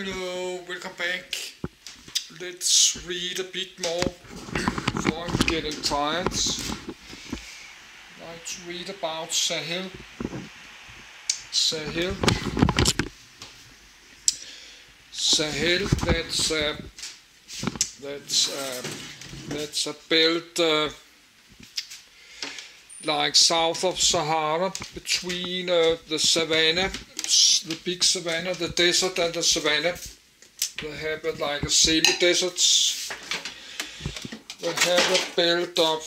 Hello, welcome back. Let's read a bit more before I'm getting tired. Let's read about Sahel. Sahel. Sahel. That's a belt like south of Sahara, between the savanna, the big savanna, the desert and the savanna. They have it like a semi-deserts. They have a belt of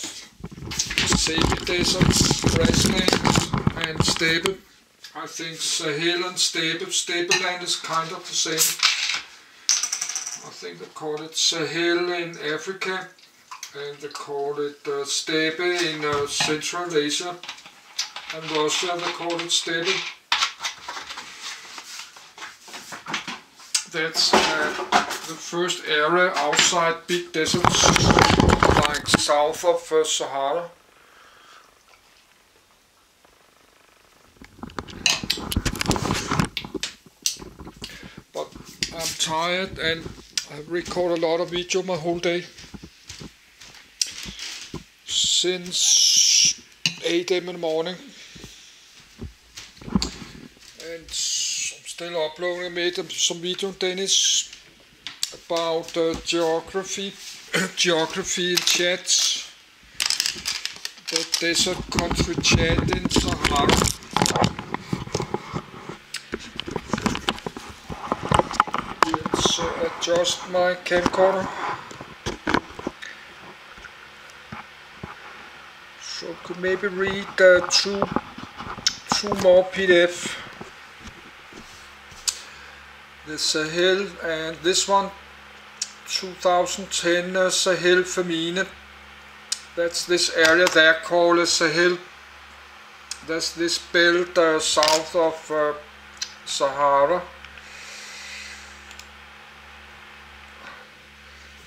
semi-deserts, grassland and steppe. I think Sahel and steppeland is kind of the same. I think they call it Sahel in Africa, and they call it steppe in Central Asia, and Russia they call it steppe. That's the first area outside big deserts, like south of Sahara. But I'm tired and I record a lot of video my whole day. Since 8 a.m. in the morning. And still uploading. I made some video on Dennis about geography in Chad, the desert country Chad in Sahara. Let's adjust my camcorder. So could maybe read two more PDF. The Sahel, and this one 2010 Sahel famine. That's this area there called Sahel. That's this belt south of Sahara.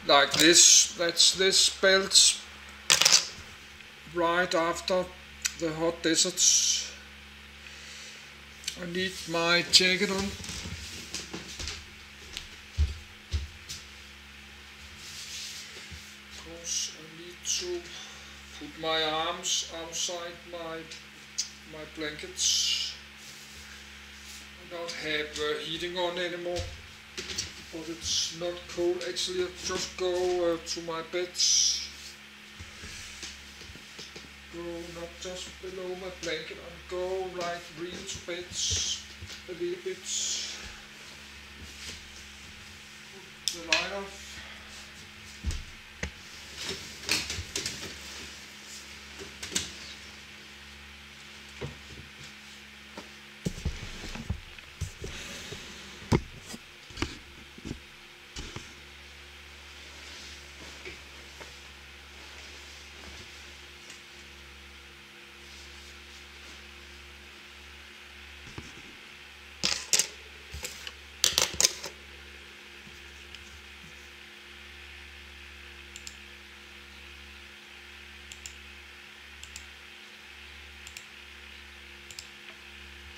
Like this, that's this belt right after the hot deserts. I need my jacket on. I need to put my arms outside my blankets. I don't have heating on anymore, but it's not cold. Actually, I just go to my bed. Go not just below my blanket, and go like really to bed a little bit. Put the light off.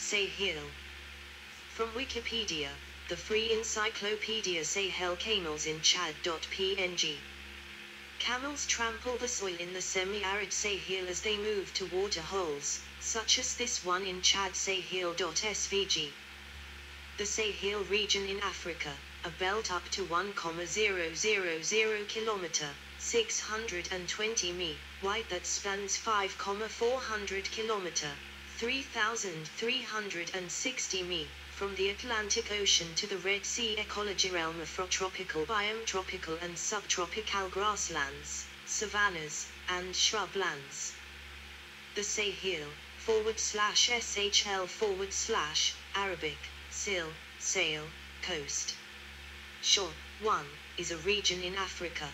Sahel. From Wikipedia, the free encyclopedia. Sahel camels in Chad.png. Camels trample the soil in the semi-arid Sahel as they move to water holes, such as this one in Chad. Sahel.svg. The Sahel region in Africa, a belt up to 1,000 km, 620 mi, wide that spans 5,400 km, 3,360 mi, from the Atlantic Ocean to the Red Sea. Ecology realm: Afrotropical biome, tropical and subtropical grasslands, savannas, and shrublands. The Sahel, /SHL/ Arabic, Sil, Sail, coast. Shore 1, is a region in Africa.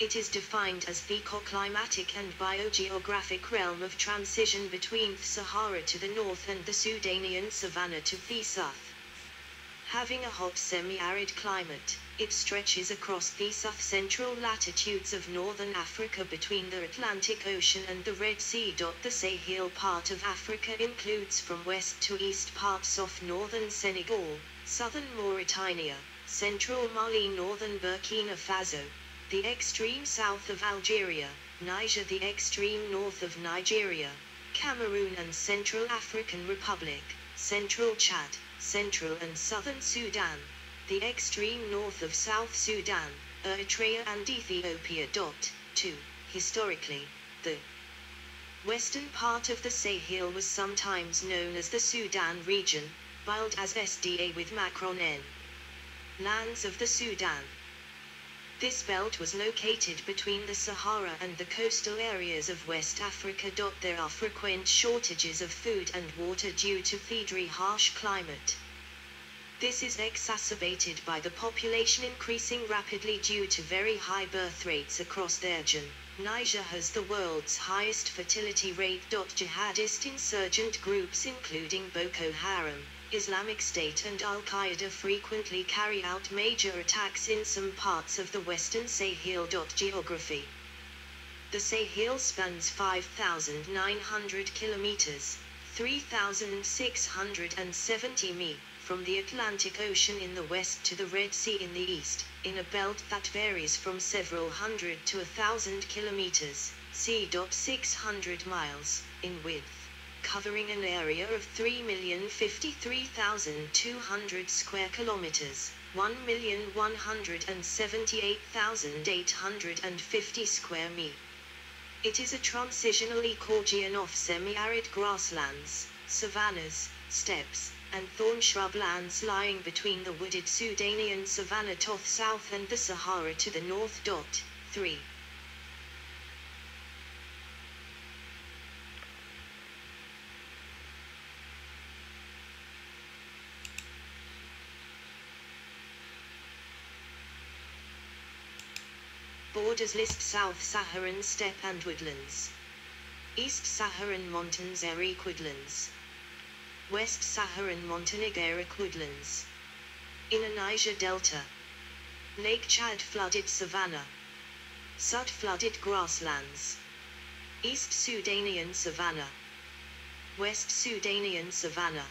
It is defined as the ecoclimatic and biogeographic realm of transition between the Sahara to the north and the Sudanian savanna to the south. Having a hot semi-arid climate, it stretches across the south-central latitudes of northern Africa between the Atlantic Ocean and the Red Sea. The Sahel part of Africa includes from west to east parts of northern Senegal, southern Mauritania, central Mali, northern Burkina Faso, the extreme south of Algeria, Niger, the extreme north of Nigeria, Cameroon and Central African Republic, central Chad, central and southern Sudan, the extreme north of South Sudan, Eritrea and Ethiopia. 2. Historically, the western part of the Sahel was sometimes known as the Sudan region, spelled as SDA with Macron N. Lands of the Sudan. This belt was located between the Sahara and the coastal areas of West Africa. There are frequent shortages of food and water due to the very harsh climate. This is exacerbated by the population increasing rapidly due to very high birth rates across the region. Niger has the world's highest fertility rate. Jihadist insurgent groups including Boko Haram, Islamic State and Al-Qaeda frequently carry out major attacks in some parts of the western Sahel. Geography. The Sahel spans 5,900 kilometers, 3,670 mi, from the Atlantic Ocean in the west to the Red Sea in the east, in a belt that varies from several hundred to 1,000 kilometers, c.600 miles, in width, covering an area of 3,053,200 square kilometers, 1,178,850 square mi. It is a transitional ecoregion of semi-arid grasslands, savannas, steppes, and thorn shrublands lying between the wooded Sudanian savanna to the south and the Sahara to the north. 3. Borders list South Saharan steppe and woodlands. East Saharan mountains arid woodlands. West Saharan montanic arid woodlands. Inner Niger Delta. Lake Chad flooded savanna. Sud flooded grasslands. East Sudanian savanna. West Sudanian savanna.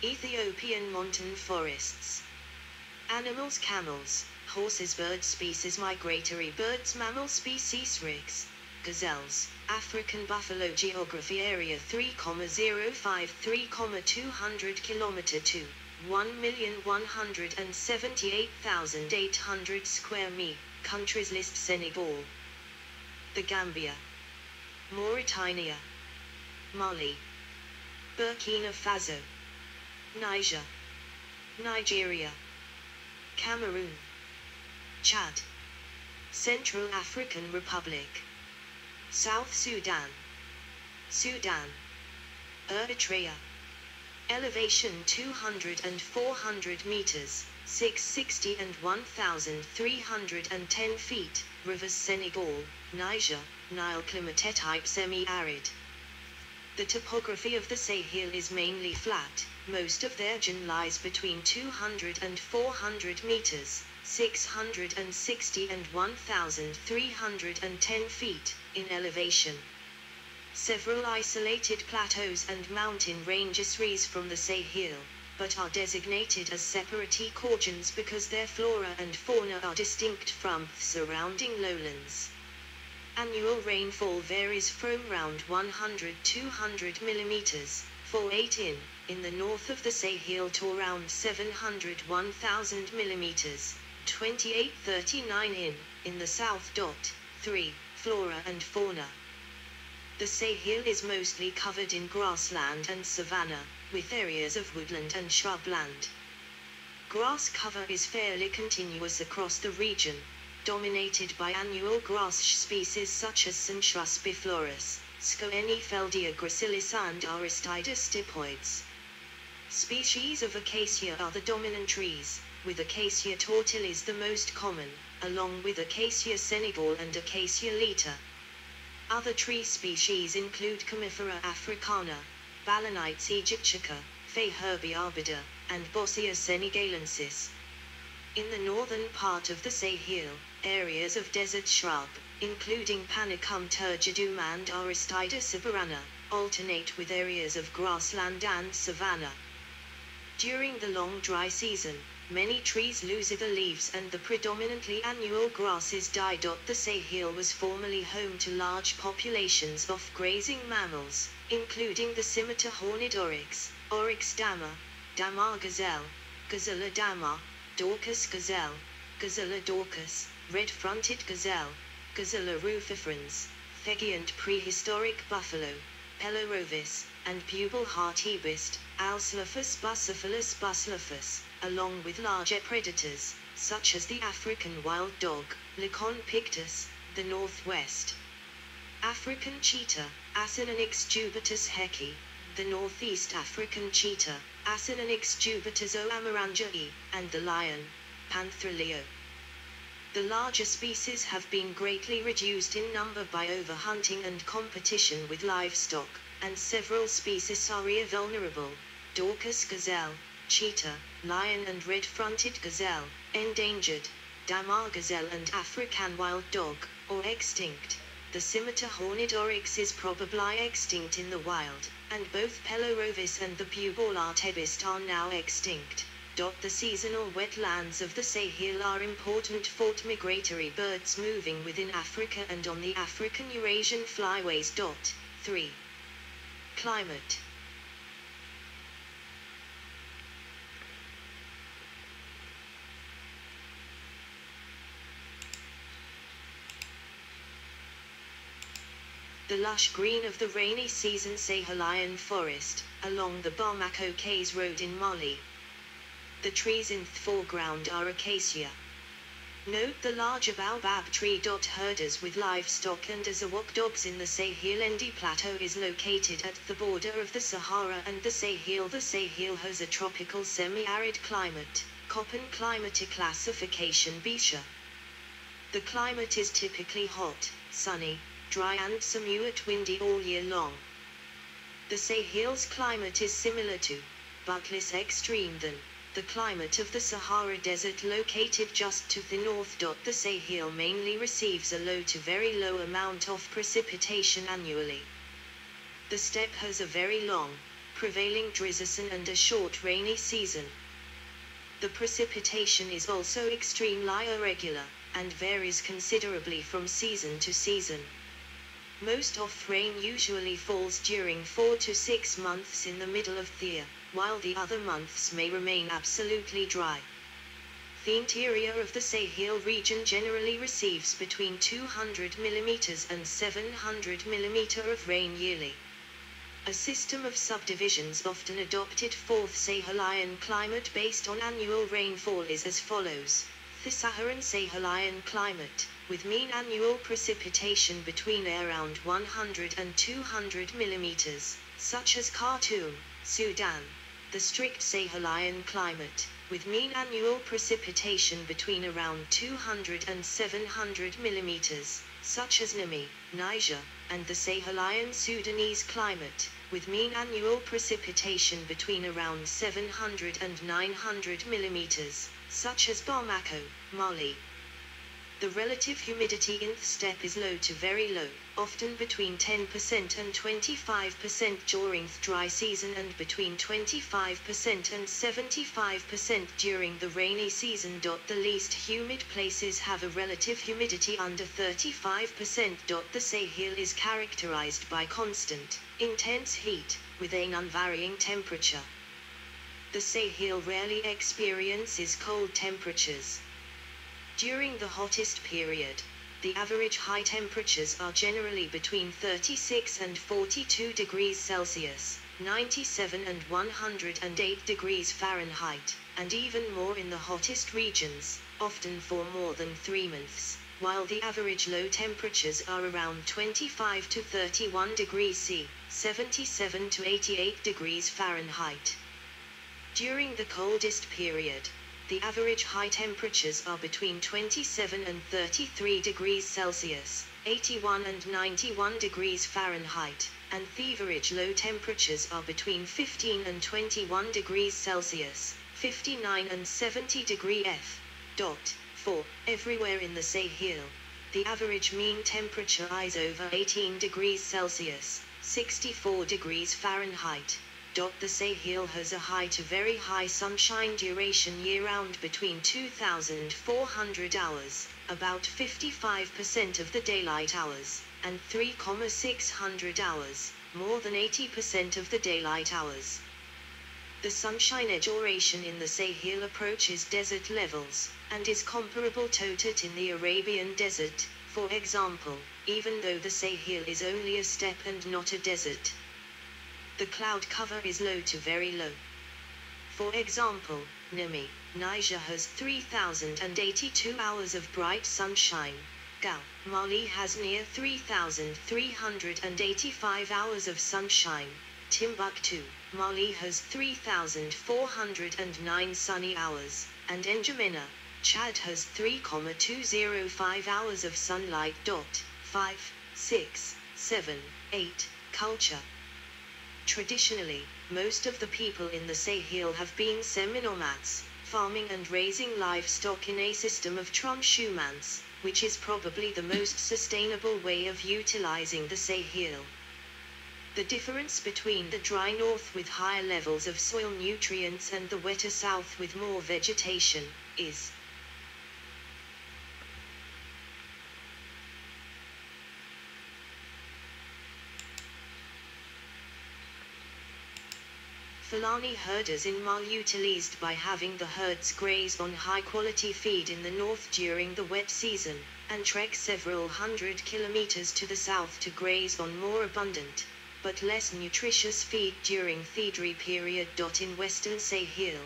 Ethiopian mountain forests. Animals: camels, horses, bird species, migratory birds, mammal species, rigs, gazelles, African buffalo. Geography area 3,053,200 km to 1,178,800 square mi. Countries list Senegal, the Gambia, Mauritania, Mali, Burkina Faso, Niger, Nigeria, Cameroon, Chad, Central African Republic, South Sudan, Sudan, Eritrea. Elevation 200 and 400 meters, 660 and 1,310 feet. Rivers: Senegal, Niger, Nile. Climate type semi-arid. The topography of the Sahel is mainly flat. Most of the region lies between 200 and 400 meters, 660 and 1,310 feet, in elevation. Several isolated plateaus and mountain ranges rise from the Sahel, but are designated as separate ecoregions because their flora and fauna are distinct from the surrounding lowlands. Annual rainfall varies from around 100-200 millimeters, 4/8 in the north of the Sahel to around 700-1,000 millimeters, 28-39 in the south. 3. Flora and fauna. The Sahel is mostly covered in grassland and savanna, with areas of woodland and shrubland. Grass cover is fairly continuous across the region, dominated by annual grass species such as Centrus biflorus, Scoenifeldia gracilis and Aristidus stipoides. Species of acacia are the dominant trees, with Acacia tortilis the most common, along with Acacia senegal and Acacia leta. Other tree species include Commiphora africana, Balanites aegyptica, Strophae herbiarbida, and Bossia senegalensis. In the northern part of the Sahel, areas of desert shrub, including Panicum turgidum and Aristida siberana, alternate with areas of grassland and savanna. During the long dry season, many trees lose their leaves and the predominantly annual grasses die. The Sahel was formerly home to large populations of grazing mammals, including the scimitar horned oryx, Oryx dama, Damar gazelle, Gazella dama, Dorcas gazelle, Gazella dorcas, red-fronted gazelle, Gazella rufifrons, Fegiant prehistoric buffalo, Pelorovis, and pupil hartebeest, Alcelophus bucephalus bucelophus, along with larger predators, such as the African wild dog, Licon pictus, the northwest African cheetah, Acinonyx jubatus hecki, the northeast African cheetah, Acinonyx jubatus o amaranjae, and the lion, Panther leo. The larger species have been greatly reduced in number by overhunting and competition with livestock, and several species are vulnerable. Dorcas gazelle, cheetah, lion and red-fronted gazelle, endangered, Damar gazelle and African wild dog, or extinct. The scimitar horned oryx is probably extinct in the wild, and both Pelorovis and the pupil hartebeest are now extinct. The seasonal wetlands of the Sahel are important for migratory birds moving within Africa and on the African-Eurasian flyways. 3. Climate. The lush green of the rainy season Sahelian forest, along the Bamako Kays Road in Mali. The trees in the foreground are acacia. Note the larger baobab tree. Herders with livestock and Azawak dogs in the Sahel-Endi Plateau is located at the border of the Sahara and the Sahel. The Sahel has a tropical semi-arid climate, Köppen climatic classification Bisha. The climate is typically hot, sunny, dry and somewhat windy all year long. The Sahel's climate is similar to, but less extreme than, the climate of the Sahara Desert located just to the north. The Sahel mainly receives a low to very low amount of precipitation annually. The steppe has a very long, prevailing dry season and a short rainy season. The precipitation is also extremely irregular, and varies considerably from season to season. Most of rain usually falls during 4 to 6 months in the middle of the year, while the other months may remain absolutely dry. The interior of the Sahel region generally receives between 200 mm and 700 mm of rain yearly. A system of subdivisions often adopted for the Sahelian climate based on annual rainfall is as follows. The Saharan Sahelian climate, with mean annual precipitation between around 100 and 200 mm, such as Khartoum, Sudan. The strict Sahelian climate, with mean annual precipitation between around 200 and 700 mm, such as Niamey, Niger, and the Sahelian Sudanese climate, with mean annual precipitation between around 700 and 900 mm, such as Bamako, Mali. The relative humidity in the steppe is low to very low, often between 10% and 25% during the dry season and between 25% and 75% during the rainy season. The least humid places have a relative humidity under 35%. The Sahel is characterized by constant, intense heat, with an unvarying temperature. The Sahel rarely experiences cold temperatures. During the hottest period, the average high temperatures are generally between 36 and 42 degrees Celsius, 97 and 108 degrees Fahrenheit, and even more in the hottest regions, often for more than 3 months, while the average low temperatures are around 25 to 31 degrees C, 77 to 88 degrees Fahrenheit. During the coldest period, The average high temperatures are between 27 and 33 degrees Celsius, 81 and 91 degrees Fahrenheit, and the average low temperatures are between 15 and 21 degrees Celsius, 59 and 70 degrees F. 4. Everywhere in the Sahel, the average mean temperature is over 18 degrees Celsius, 64 degrees Fahrenheit. The Sahel has a high to very high sunshine duration year-round between 2,400 hours, about 55% of the daylight hours, and 3,600 hours, more than 80% of the daylight hours. The sunshine duration in the Sahel approaches desert levels, and is comparable to it in the Arabian desert, for example, even though the Sahel is only a steppe and not a desert. The cloud cover is low to very low. For example, Niger has 3,082 hours of bright sunshine. Mali has near 3,385 hours of sunshine. Timbuktu, Mali has 3,409 sunny hours, and N'Djamena, Chad has 3,205 hours of sunlight. 5, 6, 7, 8. Culture. Traditionally, most of the people in the Sahel have been semi-nomads, farming and raising livestock in a system of transhumance, which is probably the most sustainable way of utilizing the Sahel. The difference between the dry north with higher levels of soil nutrients and the wetter south with more vegetation is Fulani herders in Mali utilized by having the herds graze on high-quality feed in the north during the wet season, and trek several hundred kilometers to the south to graze on more abundant, but less nutritious feed during the dry period. In Western Sahel,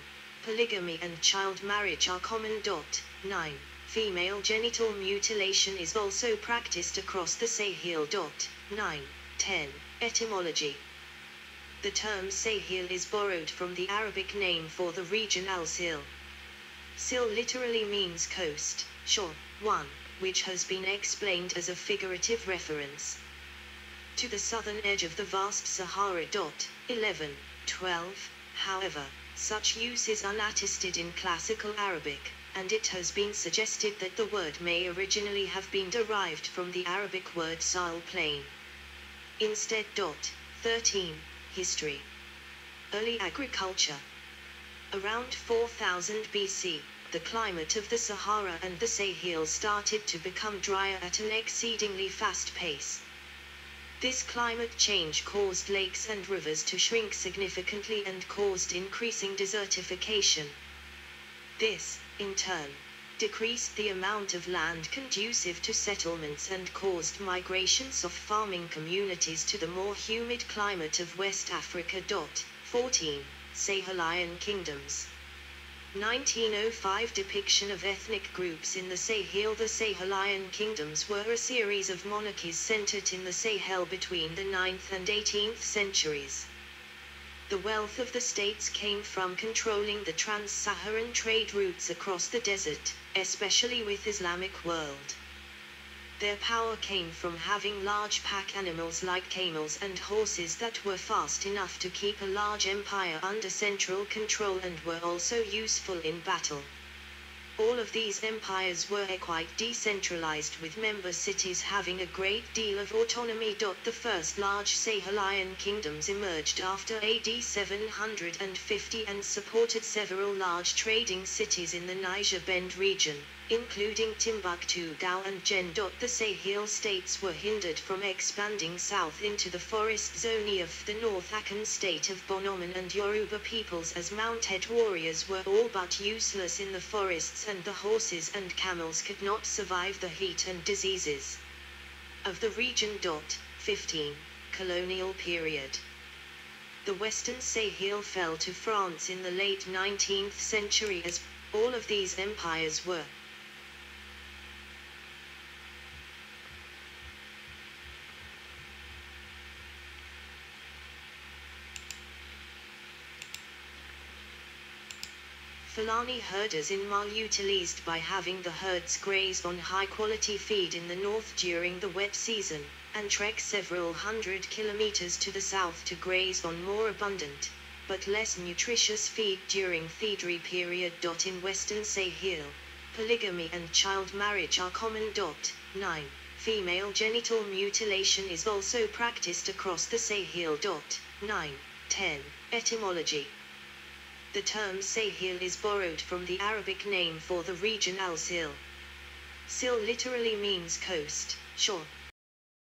polygamy and child marriage are common. 9. Female genital mutilation is also practiced across the Sahel. 9. 10. Etymology. The term Sahel is borrowed from the Arabic name for the region al-Sil. Sil literally means coast, shore, which has been explained as a figurative reference to the southern edge of the vast Sahara. 11. 12. However, such use is unattested in classical Arabic, and it has been suggested that the word may originally have been derived from the Arabic word Sahel plain. Instead. 13. History. Early agriculture. Around 4000 BC, the climate of the Sahara and the Sahel started to become drier at an exceedingly fast pace. This climate change caused lakes and rivers to shrink significantly and caused increasing desertification. This, in turn, decreased the amount of land conducive to settlements and caused migrations of farming communities to the more humid climate of West Africa. 14. Sahelian kingdoms. 1905 depiction of ethnic groups in the Sahel. The Sahelian kingdoms were a series of monarchies centered in the Sahel between the 9th and 18th centuries. The wealth of the states came from controlling the trans-Saharan trade routes across the desert, especially with Islamic world. Their power came from having large pack animals like camels and horses that were fast enough to keep a large empire under central control and were also useful in battle. All of these empires were quite decentralized, with member cities having a great deal of autonomy. The first large Sahelian kingdoms emerged after AD 750 and supported several large trading cities in the Niger Bend region, including Timbuktu, Gao and Gen. The Sahel states were hindered from expanding south into the forest zone of the North Akan state of Bonoman and Yoruba peoples, as mounted warriors were all but useless in the forests and the horses and camels could not survive the heat and diseases of the region. 15. Colonial period. The Western Sahel fell to France in the late 19th century, as all of these empires were Fulani herders in Mal utilized by having the herds graze on high-quality feed in the north during the wet season, and trek several hundred kilometers to the south to graze on more abundant, but less nutritious feed during feedry period. In western Sahel, polygamy and child marriage are common. 9. Female genital mutilation is also practiced across the Sahel. 9. 10. Etymology. The term Sahel is borrowed from the Arabic name for the region al-Sil. Sil literally means coast, shore.